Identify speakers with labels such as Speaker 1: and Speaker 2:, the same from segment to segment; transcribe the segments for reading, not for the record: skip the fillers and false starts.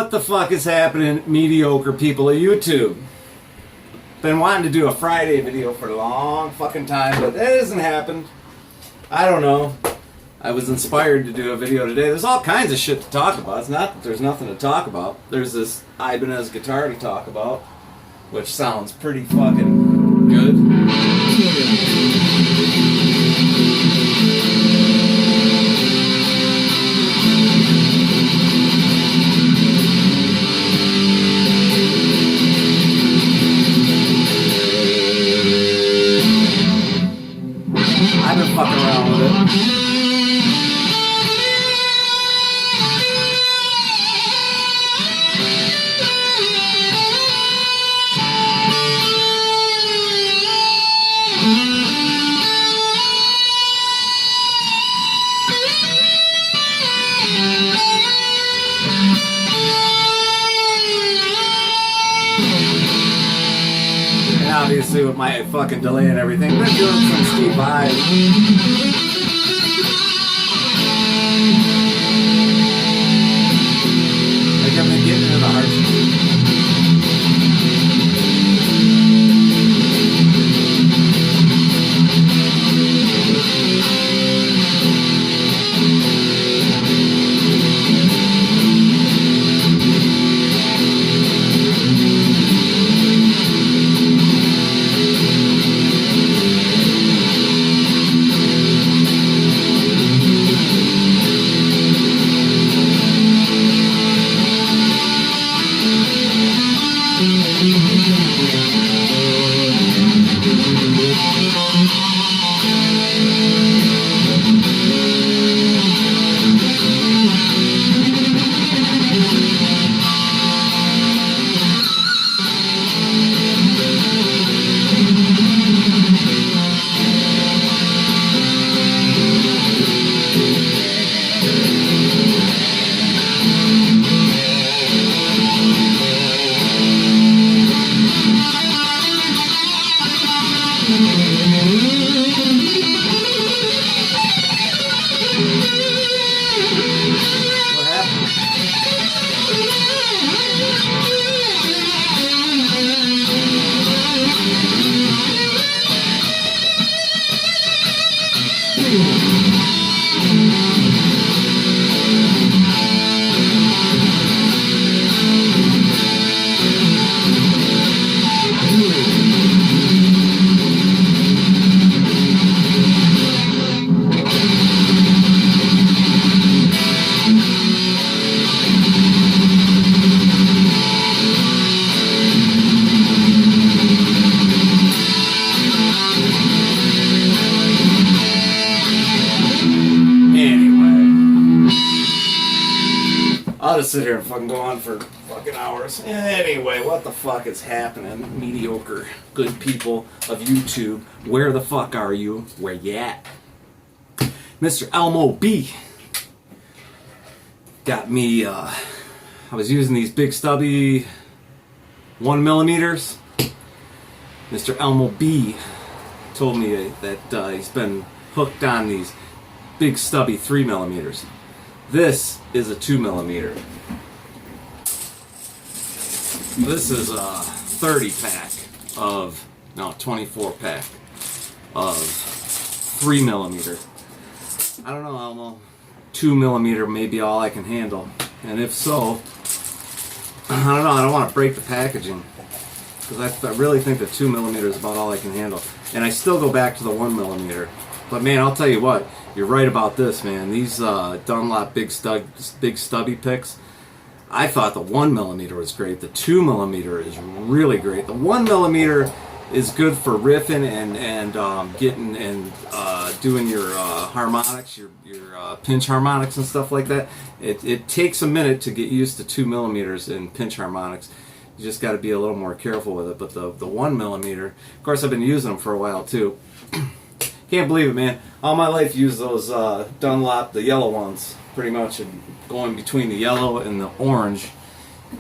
Speaker 1: What the fuck is happening, mediocre people of YouTube? Been wanting to do a Friday video for a long fucking time, but that hasn't happened. I don't know. I was inspired to do a video today. There's all kinds of shit to talk about. It's not that there's nothing to talk about. There's this Ibanez guitar to talk about, which sounds pretty fucking good. I've been fucking around with it. And obviously with my fucking delay and everything, been doing some Steve Vai. Like I've been getting into the heart. I'll just sit here and fucking go on for fucking hours. Anyway, what the fuck is happening? Mediocre, good people of YouTube. Where the fuck are you? Where you at? Mr. Elmo B got me, I was using these big stubby 1mm. Mr. Elmo B told me that he's been hooked on these big stubby 3mm. This is a 2mm. This is a 30 pack of, no, 24 pack of 3mm. I don't know, Elmo. 2mm may be all I can handle. And if so, I don't know, I don't want to break the packaging. Because I really think that 2mm is about all I can handle. And I still go back to the 1mm. But man, I'll tell you what, you're right about this, man. These Dunlop big stubby picks, I thought the 1mm was great. The 2mm is really great. The 1mm is good for riffing and getting and doing your harmonics, your pinch harmonics and stuff like that. It takes a minute to get used to 2mm in pinch harmonics. You just got to be a little more careful with it. But the 1mm, of course, I've been using them for a while too. Can't believe it, man. All my life used those Dunlop, the yellow ones, pretty much, and going between the yellow and the orange.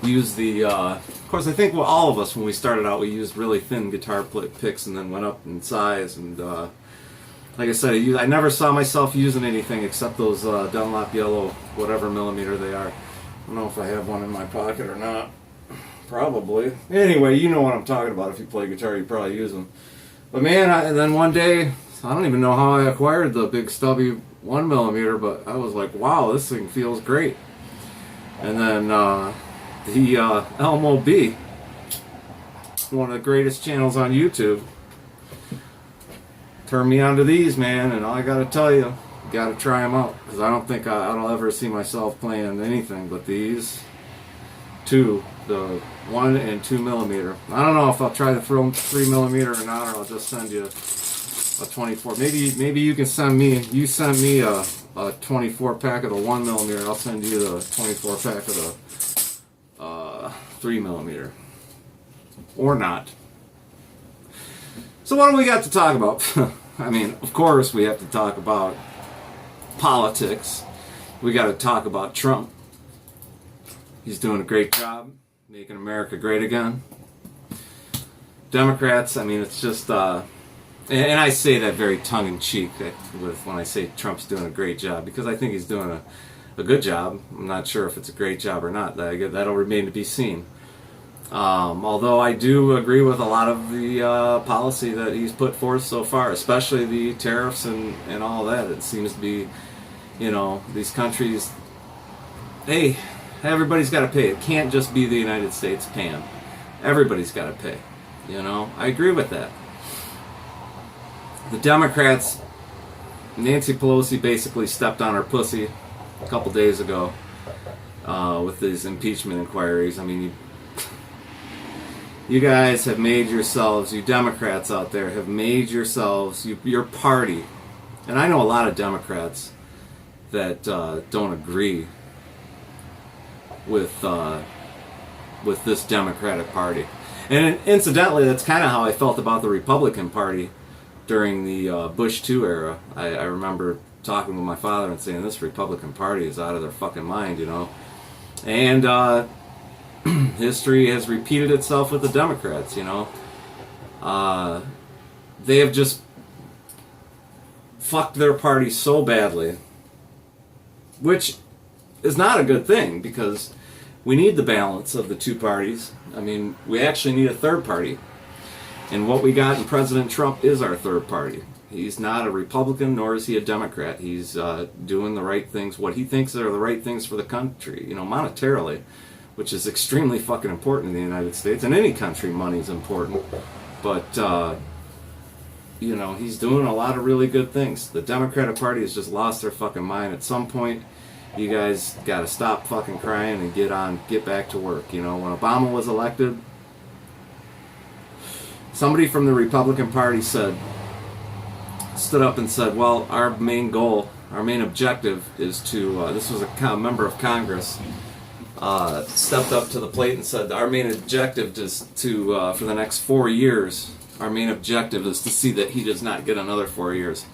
Speaker 1: Use the, of course, I think all of us, when we started out, we used really thin guitar picks and then went up in size. And like I said, I never saw myself using anything except those Dunlop yellow, whatever millimeter they are. don't know if I have one in my pocket or not. Probably. Anyway, you know what I'm talking about. If you play guitar, you probably use them. But man, and then one day, I don't even know how I acquired the big stubby 1mm, but I was like, wow, this thing feels great. And then the Elmo B, one of the greatest channels on YouTube, turned me onto these, man, and I gotta tell you, gotta try them out, because I don't think I'll ever see myself playing anything but these two, the 1 and 2mm. I don't know if I'll try the 3mm or not, or I'll just send you a 24. Maybe you can send me. You send me a 24 pack of the 1mm. I'll send you the 24 pack of the 3mm, or not. So what do we got to talk about? I mean, of course we have to talk about politics. We got to talk about Trump. He's doing a great job making America great again. Democrats, I mean, it's just, and I say that very tongue-in-cheek when I say Trump's doing a great job, because I think he's doing a good job. I'm not sure if it's a great job or not. That'll remain to be seen. Although I do agree with a lot of the policy that he's put forth so far, especially the tariffs and all that. It seems to be, you know, these countries, hey, everybody's got to pay. It can't just be the United States paying. Everybody's got to pay. You know, I agree with that. The Democrats, Nancy Pelosi basically stepped on her pussy a couple days ago with these impeachment inquiries. I mean, you guys have made yourselves, you Democrats out there have made yourselves, your party, and I know a lot of Democrats that don't agree with this Democratic Party. And incidentally, that's kind of how I felt about the Republican Party during the Bush 2 era. I remember talking with my father and saying, this Republican Party is out of their fucking mind, you know. And history has repeated itself with the Democrats, you know. They have just fucked their party so badly, which is not a good thing, because we need the balance of the two parties. I mean, we actually need a third party. And what we got in President Trump is our third party. He's not a Republican, nor is he a Democrat. He's doing the right things, what he thinks are the right things for the country, you know, monetarily, which is extremely fucking important in the United States. In any country, money's important. But, you know, he's doing a lot of really good things. The Democratic Party has just lost their fucking mind. At some point, you guys got to stop fucking crying and get back to work. You know, when Obama was elected, somebody from the Republican Party stood up and said, well, our main goal, our main objective is to, this was a member of Congress, stepped up to the plate and said, our main objective is to, for the next 4 years, our main objective is to see that he does not get another 4 years.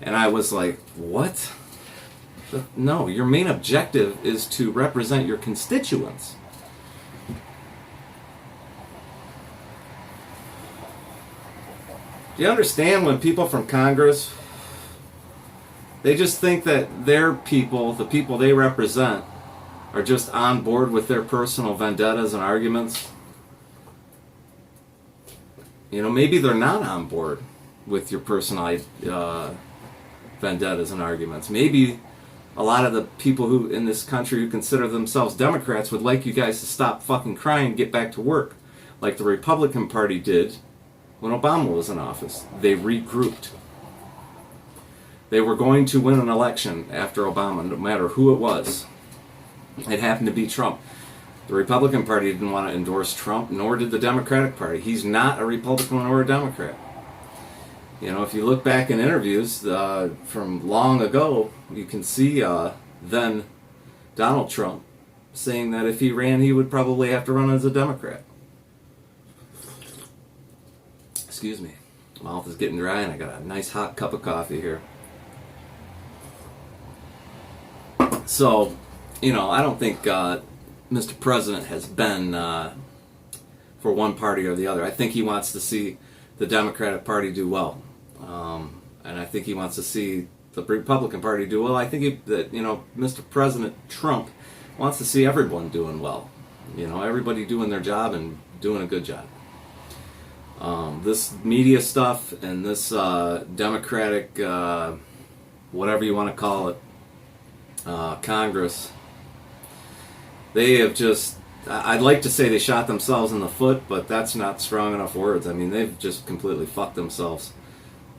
Speaker 1: And I was like, what? No, your main objective is to represent your constituents. Do you understand when people from Congress, they just think that their people, the people they represent, are just on board with their personal vendettas and arguments? You know, maybe they're not on board with your personal vendettas and arguments. Maybe a lot of the people who in this country who consider themselves Democrats would like you guys to stop fucking crying and get back to work, like the Republican Party did when Obama was in office. They regrouped. They were going to win an election after Obama, no matter who it was. It happened to be Trump. The Republican Party didn't want to endorse Trump, nor did the Democratic Party. He's not a Republican or a Democrat. You know, if you look back in interviews from long ago, you can see then Donald Trump saying that if he ran, he would probably have to run as a Democrat. Excuse me. My mouth is getting dry and I got a nice hot cup of coffee here. So, you know, I don't think Mr. President has been for one party or the other. I think he wants to see the Democratic Party do well. And I think he wants to see the Republican Party do well. I think that, you know, Mr. President Trump wants to see everyone doing well. You know, everybody doing their job and doing a good job. This media stuff and this Democratic, whatever you want to call it, Congress, they have just, I'd like to say they shot themselves in the foot, but that's not strong enough words. I mean, they've just completely fucked themselves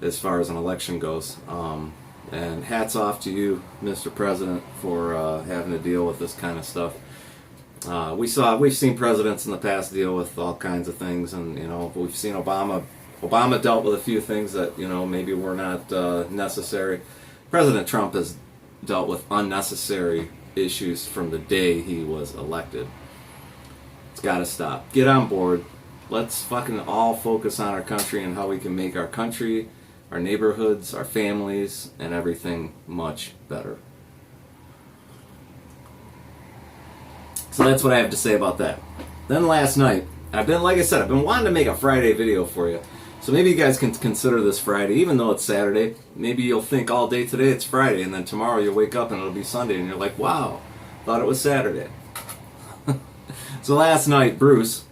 Speaker 1: as far as an election goes. And hats off to you, Mr. President, for having to deal with this kind of stuff. We've seen presidents in the past deal with all kinds of things, and you know, we've seen Obama dealt with a few things that, you know, maybe were not necessary. President Trump has dealt with unnecessary issues from the day he was elected. It's got to stop. Get on board. Let's fucking all focus on our country and how we can make our country, our neighborhoods, our families, and everything much better. So that's what I have to say about that. Then last night, like I said, I've been wanting to make a Friday video for you. So maybe you guys can consider this Friday, even though it's Saturday. Maybe you'll think all day today it's Friday, and then tomorrow you'll wake up and it'll be Sunday, and you're like, wow, thought it was Saturday. So last night, Bruce,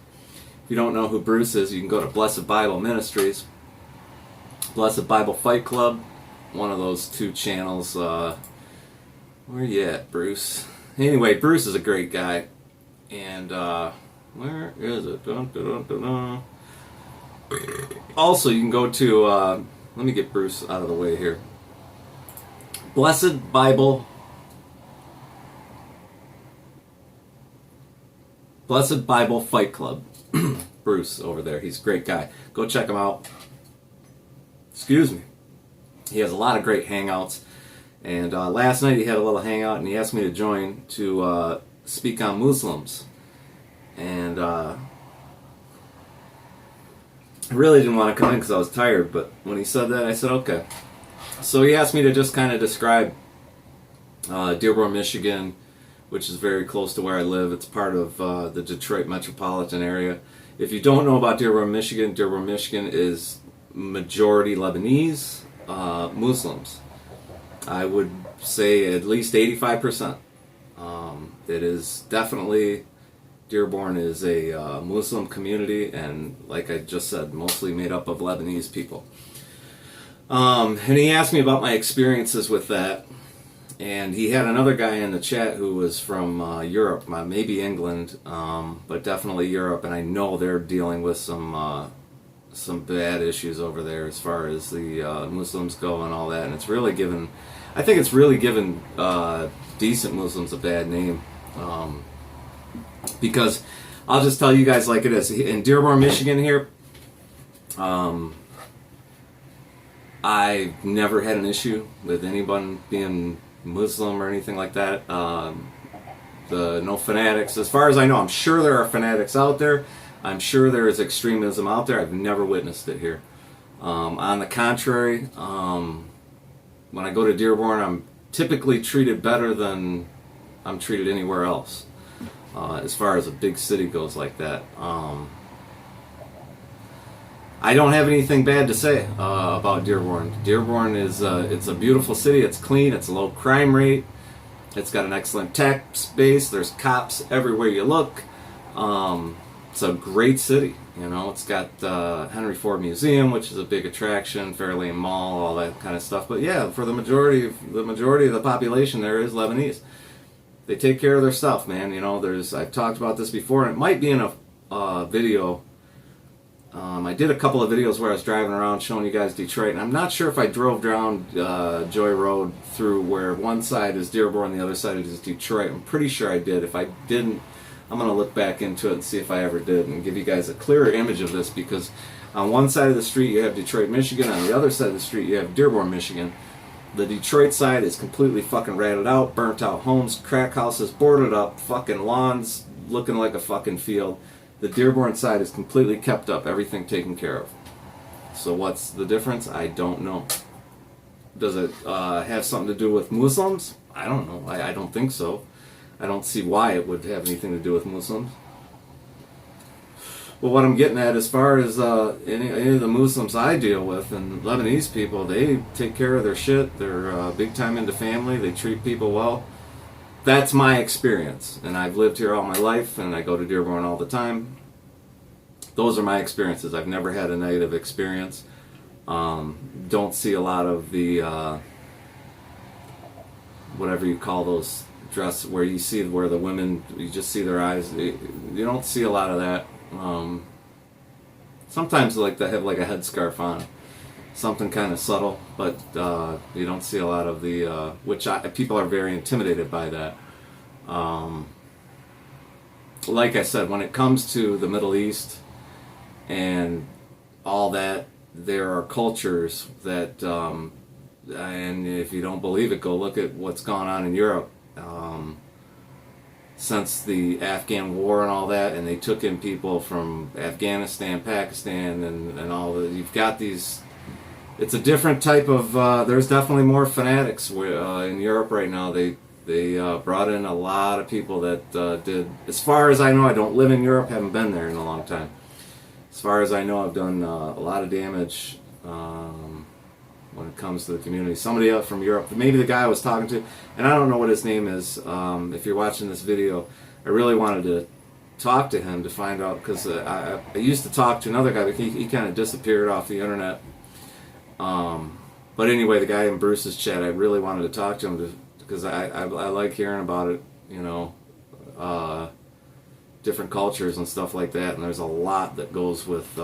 Speaker 1: if you don't know who Bruce is, you can go to Blessed Bible Ministries, Blessed Bible Fight Club, one of those two channels. Where you at, Bruce? Anyway, Bruce is a great guy. And, where is it? Dun, dun, dun, dun, dun. Also, you can go to, let me get Bruce out of the way here. Blessed Bible Fight Club. Bruce over there. He's a great guy. Go check him out. Excuse me. He has a lot of great hangouts. And last night he had a little hangout and he asked me to join to speak on Muslims. And I really didn't want to come in because I was tired, but when he said that, I said, okay. So he asked me to just kind of describe Dearborn, Michigan, which is very close to where I live. It's part of the Detroit metropolitan area. If you don't know about Dearborn, Michigan is majority Lebanese, Muslims. I would say at least 85%. It is definitely, Dearborn is a Muslim community, and like I just said, mostly made up of Lebanese people. And he asked me about my experiences with that, and he had another guy in the chat who was from Europe, maybe England, but definitely Europe, and I know they're dealing with some bad issues over there as far as the Muslims go and all that, and I think it's really given decent Muslims a bad name, because I'll just tell you guys like it is. In Dearborn, Michigan here, I've never had an issue with anyone being Muslim or anything like that. No fanatics. As far as I know, I'm sure there are fanatics out there. I'm sure there is extremism out there. I've never witnessed it here. On the contrary, when I go to Dearborn, I'm typically treated better than I'm treated anywhere else, as far as a big city goes like that. I don't have anything bad to say about Dearborn. Dearborn is it's a beautiful city. It's clean. It's a low crime rate. It's got an excellent tax base. There's cops everywhere you look. It's a great city. You know, it's got Henry Ford Museum, which is a big attraction, Fairlane Mall, all that kind of stuff. But yeah, for the majority of the population, there is Lebanese. They take care of their stuff, man. You know, I've talked about this before, and it might be in a video. I did a couple of videos where I was driving around showing you guys Detroit, and I'm not sure if I drove down Joy Road through where one side is Dearborn, the other side is Detroit. I'm pretty sure I did. If I didn't, I'm going to look back into it and see if I ever did and give you guys a clearer image of this, because on one side of the street you have Detroit, Michigan. On the other side of the street you have Dearborn, Michigan. The Detroit side is completely fucking ratted out, burnt out homes, crack houses, boarded up, fucking lawns looking like a fucking field. The Dearborn side is completely kept up, everything taken care of. So what's the difference? I don't know. Does it have something to do with Muslims? I don't know. I don't think so. I don't see why it would have anything to do with Muslims. But what I'm getting at, as far as any of the Muslims I deal with and Lebanese people, they take care of their shit. They're big time into family. They treat people well. that's my experience, and I've lived here all my life, and I go to Dearborn all the time. Those are my experiences. I've never had a negative experience. Don't see a lot of the whatever you call those dress where you see where the women, you just see their eyes. You don't see a lot of that. Sometimes like they have like a headscarf on, something kind of subtle, but you don't see a lot of the people are very intimidated by that. Like I said, when it comes to the Middle East and all that, there are cultures that, and if you don't believe it, go look at what's gone on in Europe since the Afghan war and all that, and they took in people from Afghanistan, Pakistan, and all the, you've got these, it's a different type of, there's definitely more fanatics in Europe right now. They brought in a lot of people that did, as far as I know, I don't live in Europe, haven't been there in a long time. As far as I know, I've done a lot of damage when it comes to the community. Somebody else from Europe, maybe the guy I was talking to, and I don't know what his name is. If you're watching this video, I really wanted to talk to him to find out, because I used to talk to another guy, but he kind of disappeared off the internet. But anyway, the guy in Bruce's chat, I really wanted to talk to him because I like hearing about it, you know, different cultures and stuff like that, and there's a lot that goes with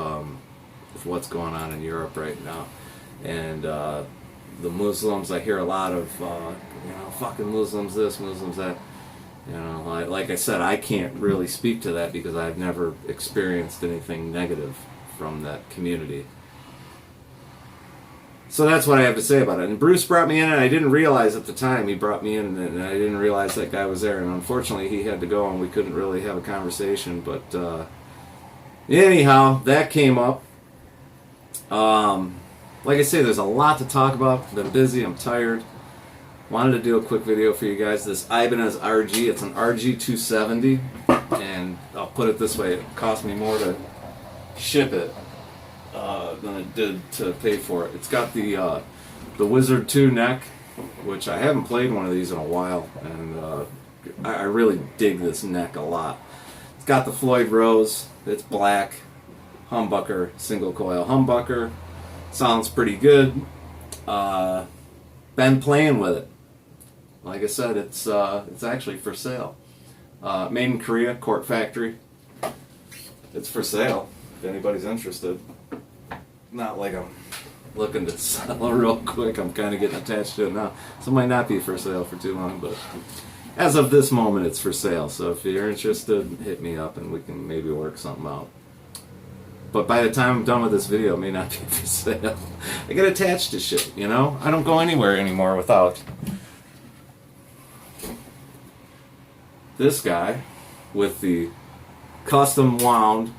Speaker 1: what's going on in Europe right now. And the Muslims, I hear a lot of, you know, fucking Muslims this, Muslims that. You know, like I said, I can't really speak to that because I've never experienced anything negative from that community. So that's what I have to say about it. And Bruce brought me in, and I didn't realize at the time he brought me in, and I didn't realize that guy was there. And unfortunately, he had to go, and we couldn't really have a conversation. But anyhow, that came up. Like I say, there's a lot to talk about. Been busy. I'm tired. Wanted to do a quick video for you guys. This Ibanez RG. It's an RG 270, and I'll put it this way: it cost me more to ship it than it did to pay for it. It's got the Wizard 2 neck, which I haven't played one of these in a while, and I really dig this neck a lot. It's got the Floyd Rose. It's black humbucker, single coil humbucker. Sounds pretty good. Been playing with it. Like I said, it's actually for sale. Made in Korea, Court Factory. It's for sale if anybody's interested. Not like I'm looking to sell it real quick. I'm kind of getting attached to it now. So it might not be for sale for too long, but as of this moment, it's for sale. So if you're interested, hit me up and we can maybe work something out. But by the time I'm done with this video, it may not be for sale. I get attached to shit, you know? I don't go anywhere anymore without this guy with the custom wound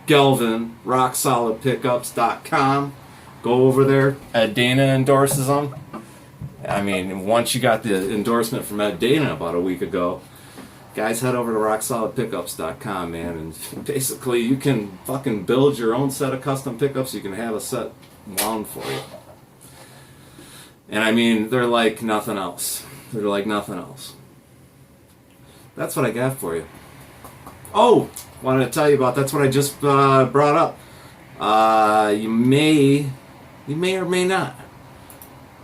Speaker 1: Gelvin rocksolidpickups.com. Go over there. Ed Dana endorses them. I mean, once you got the endorsement from Ed Dana about a week ago, guys, head over to rocksolidpickups.com, man, and basically you can fucking build your own set of custom pickups. You can have a set wound for you. And I mean, they're like nothing else. They're like nothing else. That's what I got for you. Oh, wanted to tell you about, that's what I just brought up. You may or may not,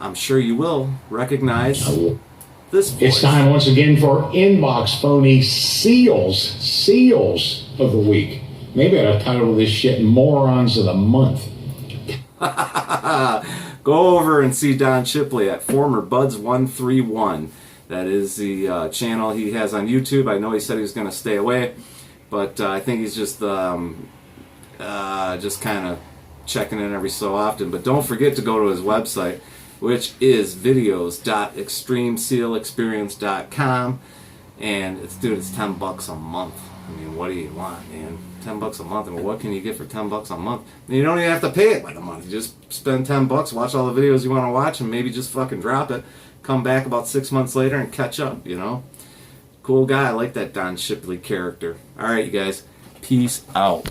Speaker 1: I'm sure you will recognize this voice.
Speaker 2: It's time once again for Inbox Phony Seals of the Week. Maybe I ought to title this shit Morons of the Month.
Speaker 1: Go over and see Don Chipley at Former Buds 131. That is the channel he has on YouTube. I know he said he was going to stay away, but I think he's just kind of checking in every so often. But don't forget to go to his website, which is videos.extremesealexperience.com, and it's $10 a month. I mean, what do you want, man? $10 a month. I mean, what can you get for $10 a month? You don't even have to pay it by the month. You just spend $10, watch all the videos you want to watch, and maybe just fucking drop it. Come back about 6 months later and catch up, you know? Cool guy. I like that Don Shipley character. All right, you guys. Peace out.